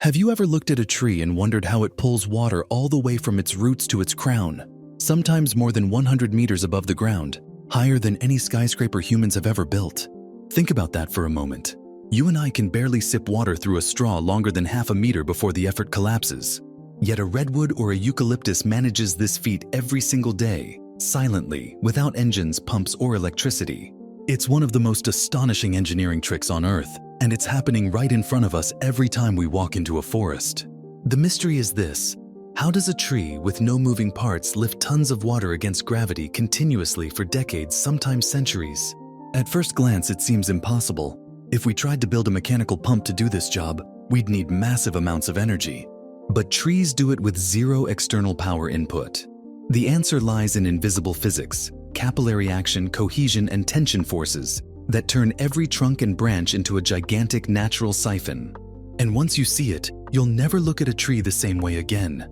Have you ever looked at a tree and wondered how it pulls water all the way from its roots to its crown, sometimes more than 100 meters above the ground, higher than any skyscraper humans have ever built? Think about that for a moment. You and I can barely sip water through a straw longer than half a meter before the effort collapses. Yet a redwood or a eucalyptus manages this feat every single day, silently, without engines, pumps, or electricity. It's one of the most astonishing engineering tricks on Earth, and it's happening right in front of us every time we walk into a forest. The mystery is this: how does a tree with no moving parts lift tons of water against gravity continuously for decades, sometimes centuries? At first glance, it seems impossible. If we tried to build a mechanical pump to do this job, we'd need massive amounts of energy. But trees do it with zero external power input. The answer lies in invisible physics, capillary action, cohesion, and tension forces that turn every trunk and branch into a gigantic natural siphon. And once you see it, you'll never look at a tree the same way again.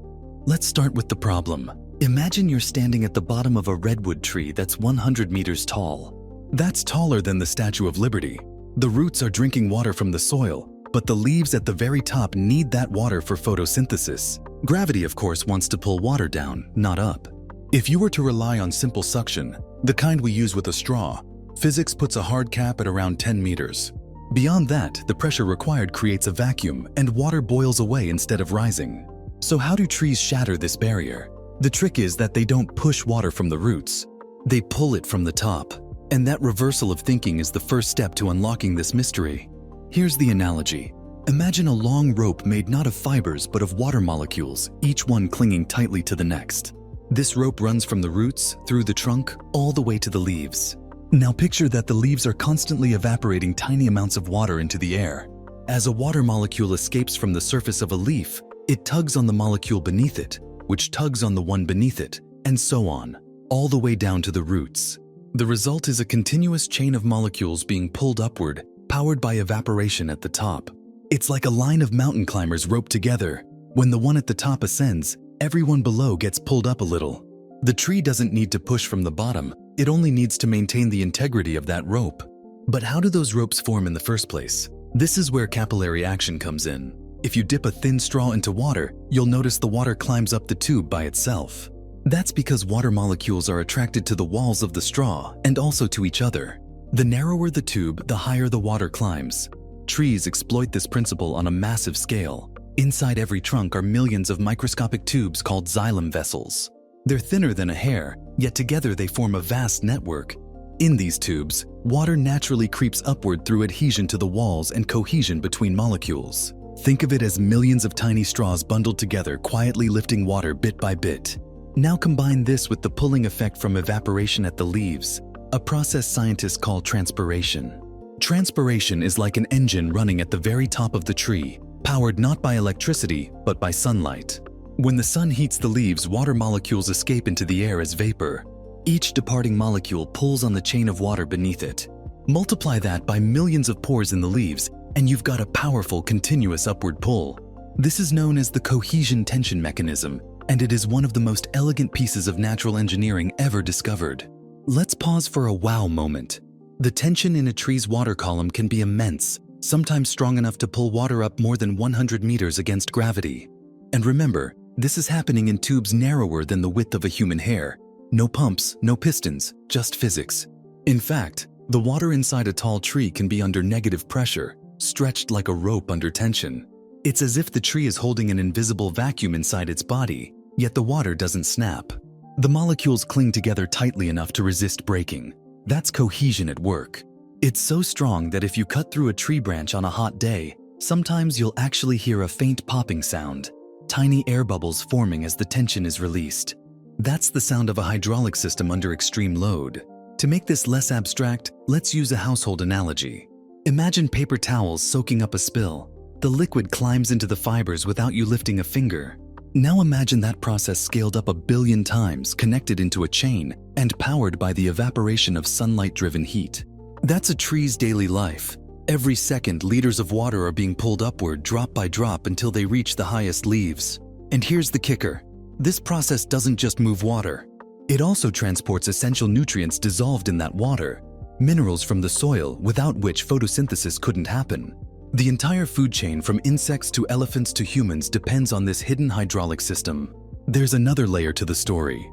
Let's start with the problem. Imagine you're standing at the bottom of a redwood tree that's 100 meters tall. That's taller than the Statue of Liberty. The roots are drinking water from the soil, but the leaves at the very top need that water for photosynthesis. Gravity, of course, wants to pull water down, not up. If you were to rely on simple suction, the kind we use with a straw, physics puts a hard cap at around 10 meters. Beyond that, the pressure required creates a vacuum and water boils away instead of rising. So how do trees shatter this barrier? The trick is that they don't push water from the roots. They pull it from the top. And that reversal of thinking is the first step to unlocking this mystery. Here's the analogy. Imagine a long rope made not of fibers but of water molecules, each one clinging tightly to the next. This rope runs from the roots, through the trunk, all the way to the leaves. Now picture that the leaves are constantly evaporating tiny amounts of water into the air. As a water molecule escapes from the surface of a leaf, it tugs on the molecule beneath it, which tugs on the one beneath it, and so on, all the way down to the roots. The result is a continuous chain of molecules being pulled upward, powered by evaporation at the top. It's like a line of mountain climbers roped together. When the one at the top ascends, everyone below gets pulled up a little. The tree doesn't need to push from the bottom, it only needs to maintain the integrity of that rope. But how do those ropes form in the first place? This is where capillary action comes in. If you dip a thin straw into water, you'll notice the water climbs up the tube by itself. That's because water molecules are attracted to the walls of the straw and also to each other. The narrower the tube, the higher the water climbs. Trees exploit this principle on a massive scale. Inside every trunk are millions of microscopic tubes called xylem vessels. They're thinner than a hair, yet together they form a vast network. In these tubes, water naturally creeps upward through adhesion to the walls and cohesion between molecules. Think of it as millions of tiny straws bundled together, quietly lifting water bit by bit. Now combine this with the pulling effect from evaporation at the leaves, a process scientists call transpiration. Transpiration is like an engine running at the very top of the tree, powered not by electricity, but by sunlight. When the sun heats the leaves, water molecules escape into the air as vapor. Each departing molecule pulls on the chain of water beneath it. Multiply that by millions of pores in the leaves, and you've got a powerful, continuous upward pull. This is known as the cohesion tension mechanism, and it is one of the most elegant pieces of natural engineering ever discovered. Let's pause for a wow moment. The tension in a tree's water column can be immense, sometimes strong enough to pull water up more than 100 meters against gravity. And remember, this is happening in tubes narrower than the width of a human hair. No pumps, no pistons, just physics. In fact, the water inside a tall tree can be under negative pressure, stretched like a rope under tension. It's as if the tree is holding an invisible vacuum inside its body, yet the water doesn't snap. The molecules cling together tightly enough to resist breaking. That's cohesion at work. It's so strong that if you cut through a tree branch on a hot day, sometimes you'll actually hear a faint popping sound, tiny air bubbles forming as the tension is released. That's the sound of a hydraulic system under extreme load. To make this less abstract, let's use a household analogy. Imagine paper towels soaking up a spill. The liquid climbs into the fibers without you lifting a finger. Now imagine that process scaled up 1 billion times, connected into a chain, and powered by the evaporation of sunlight-driven heat. That's a tree's daily life. Every second, liters of water are being pulled upward drop by drop until they reach the highest leaves. And here's the kicker. This process doesn't just move water. It also transports essential nutrients dissolved in that water, minerals from the soil without which photosynthesis couldn't happen. The entire food chain from insects to elephants to humans depends on this hidden hydraulic system. There's another layer to the story.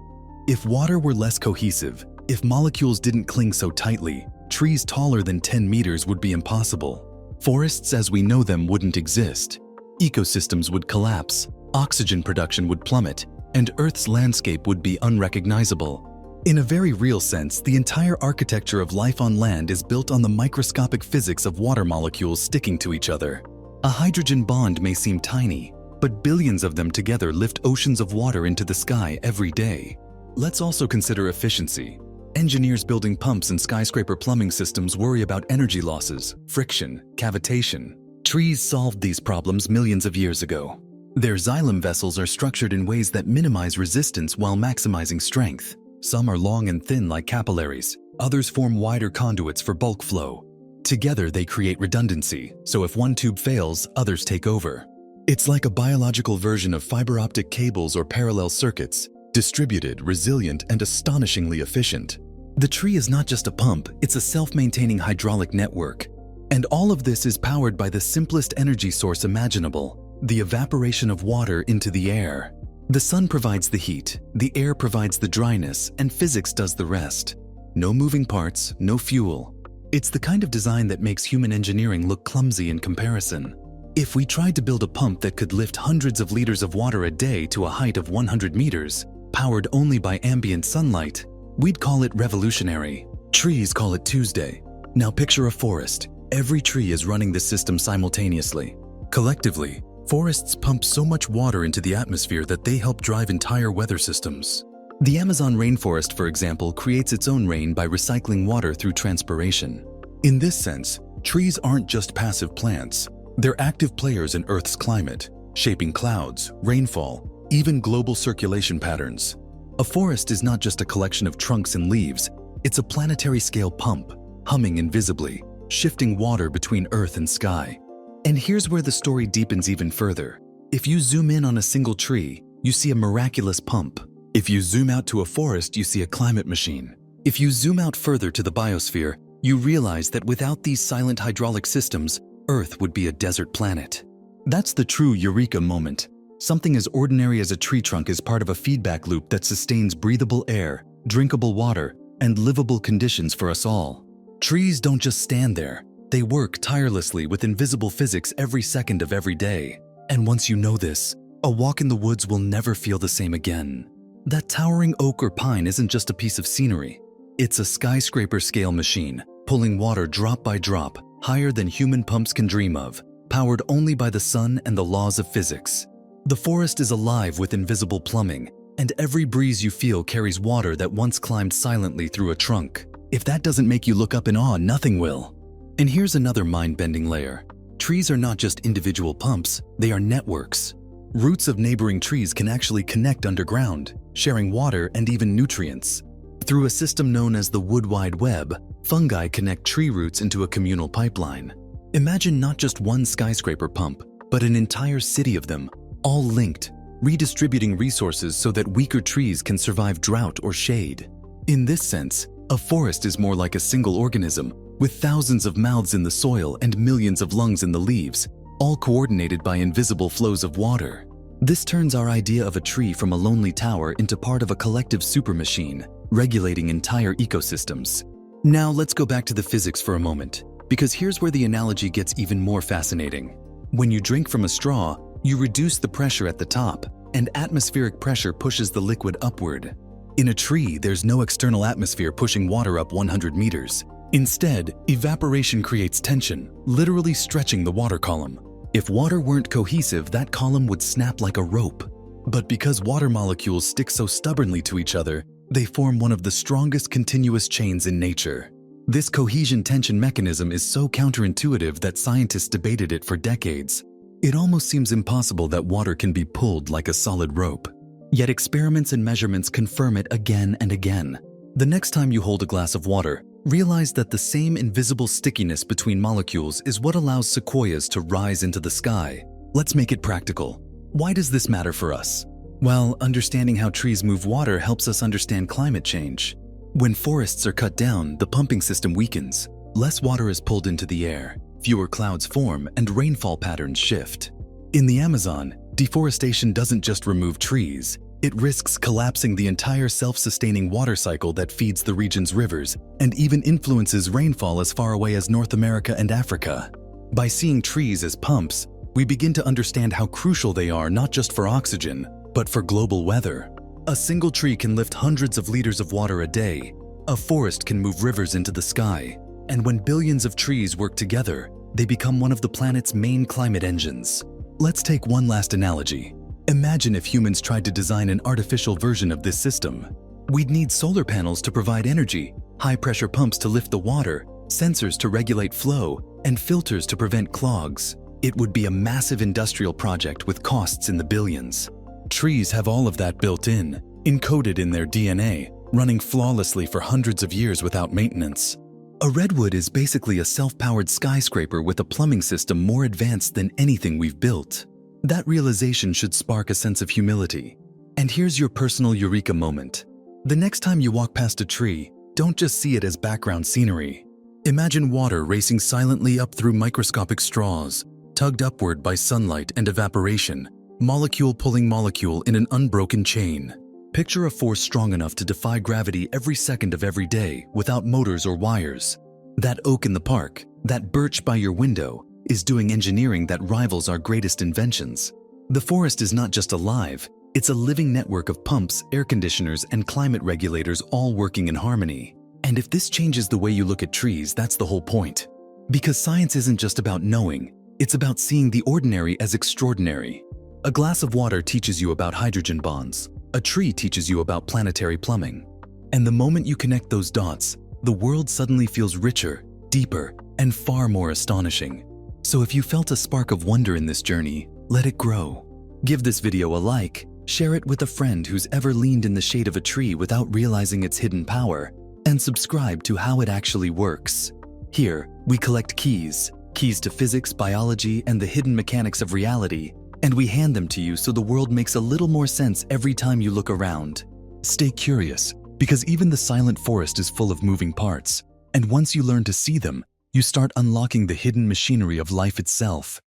If water were less cohesive, if molecules didn't cling so tightly, trees taller than 10 meters would be impossible. Forests as we know them wouldn't exist. Ecosystems would collapse, oxygen production would plummet, and Earth's landscape would be unrecognizable. In a very real sense, the entire architecture of life on land is built on the microscopic physics of water molecules sticking to each other. A hydrogen bond may seem tiny, but billions of them together lift oceans of water into the sky every day. Let's also consider efficiency. Engineers building pumps and skyscraper plumbing systems worry about energy losses, friction, cavitation. Trees solved these problems millions of years ago. Their xylem vessels are structured in ways that minimize resistance while maximizing strength. Some are long and thin like capillaries, others form wider conduits for bulk flow. Together they create redundancy, so if one tube fails, others take over. It's like a biological version of fiber optic cables or parallel circuits, distributed, resilient, and astonishingly efficient. The tree is not just a pump, it's a self-maintaining hydraulic network. And all of this is powered by the simplest energy source imaginable, the evaporation of water into the air. The sun provides the heat, the air provides the dryness, and physics does the rest. No moving parts, no fuel. It's the kind of design that makes human engineering look clumsy in comparison. If we tried to build a pump that could lift hundreds of liters of water a day to a height of 100 meters, powered only by ambient sunlight, we'd call it revolutionary. Trees call it Tuesday. Now picture a forest. Every tree is running this system simultaneously. Collectively, forests pump so much water into the atmosphere that they help drive entire weather systems. The Amazon rainforest, for example, creates its own rain by recycling water through transpiration. In this sense, trees aren't just passive plants. They're active players in Earth's climate, shaping clouds, rainfall, even global circulation patterns. A forest is not just a collection of trunks and leaves, it's a planetary-scale pump, humming invisibly, shifting water between Earth and sky. And here's where the story deepens even further. If you zoom in on a single tree, you see a miraculous pump. If you zoom out to a forest, you see a climate machine. If you zoom out further to the biosphere, you realize that without these silent hydraulic systems, Earth would be a desert planet. That's the true Eureka moment. Something as ordinary as a tree trunk is part of a feedback loop that sustains breathable air, drinkable water, and livable conditions for us all. Trees don't just stand there. They work tirelessly with invisible physics every second of every day. And once you know this, a walk in the woods will never feel the same again. That towering oak or pine isn't just a piece of scenery. It's a skyscraper-scale machine, pulling water drop by drop, higher than human pumps can dream of, powered only by the sun and the laws of physics. The forest is alive with invisible plumbing, and every breeze you feel carries water that once climbed silently through a trunk. If that doesn't make you look up in awe, nothing will. And here's another mind-bending layer. Trees are not just individual pumps, they are networks. Roots of neighboring trees can actually connect underground, sharing water and even nutrients. Through a system known as the Wood Wide Web, fungi connect tree roots into a communal pipeline. Imagine not just one skyscraper pump, but an entire city of them, all linked, redistributing resources so that weaker trees can survive drought or shade. In this sense, a forest is more like a single organism, with thousands of mouths in the soil and millions of lungs in the leaves, all coordinated by invisible flows of water. This turns our idea of a tree from a lonely tower into part of a collective supermachine, regulating entire ecosystems. Now let's go back to the physics for a moment, because here's where the analogy gets even more fascinating. When you drink from a straw, you reduce the pressure at the top, and atmospheric pressure pushes the liquid upward. In a tree, there's no external atmosphere pushing water up 100 meters. Instead, evaporation creates tension, literally stretching the water column. If water weren't cohesive, that column would snap like a rope. But because water molecules stick so stubbornly to each other, they form one of the strongest continuous chains in nature. This cohesion tension mechanism is so counterintuitive that scientists debated it for decades. It almost seems impossible that water can be pulled like a solid rope. Yet experiments and measurements confirm it again and again. The next time you hold a glass of water, realize that the same invisible stickiness between molecules is what allows sequoias to rise into the sky. Let's make it practical. Why does this matter for us? Well, understanding how trees move water helps us understand climate change. When forests are cut down, the pumping system weakens. Less water is pulled into the air. fewer clouds form and rainfall patterns shift. In the Amazon, deforestation doesn't just remove trees, it risks collapsing the entire self-sustaining water cycle that feeds the region's rivers and even influences rainfall as far away as North America and Africa. By seeing trees as pumps, we begin to understand how crucial they are not just for oxygen, but for global weather. A single tree can lift hundreds of liters of water a day. A forest can move rivers into the sky. And when billions of trees work together, they become one of the planet's main climate engines. Let's take one last analogy. Imagine if humans tried to design an artificial version of this system. We'd need solar panels to provide energy, high-pressure pumps to lift the water, sensors to regulate flow, and filters to prevent clogs. It would be a massive industrial project with costs in the billions. Trees have all of that built in, encoded in their DNA, running flawlessly for hundreds of years without maintenance. A redwood is basically a self-powered skyscraper with a plumbing system more advanced than anything we've built. That realization should spark a sense of humility. And here's your personal Eureka moment. The next time you walk past a tree, don't just see it as background scenery. Imagine water racing silently up through microscopic straws, tugged upward by sunlight and evaporation, molecule pulling molecule in an unbroken chain. Picture a force strong enough to defy gravity every second of every day without motors or wires. That oak in the park, that birch by your window, is doing engineering that rivals our greatest inventions. The forest is not just alive, it's a living network of pumps, air conditioners, and climate regulators all working in harmony. And if this changes the way you look at trees, that's the whole point. Because science isn't just about knowing, it's about seeing the ordinary as extraordinary. A glass of water teaches you about hydrogen bonds. A tree teaches you about planetary plumbing. And the moment you connect those dots, the world suddenly feels richer, deeper, and far more astonishing. So if you felt a spark of wonder in this journey, let it grow. Give this video a like, share it with a friend who's ever leaned in the shade of a tree without realizing its hidden power, and subscribe to How It Actually Works. Here, we collect keys to physics, biology, and the hidden mechanics of reality, and we hand them to you so the world makes a little more sense every time you look around. Stay curious, because even the silent forest is full of moving parts, and once you learn to see them, you start unlocking the hidden machinery of life itself.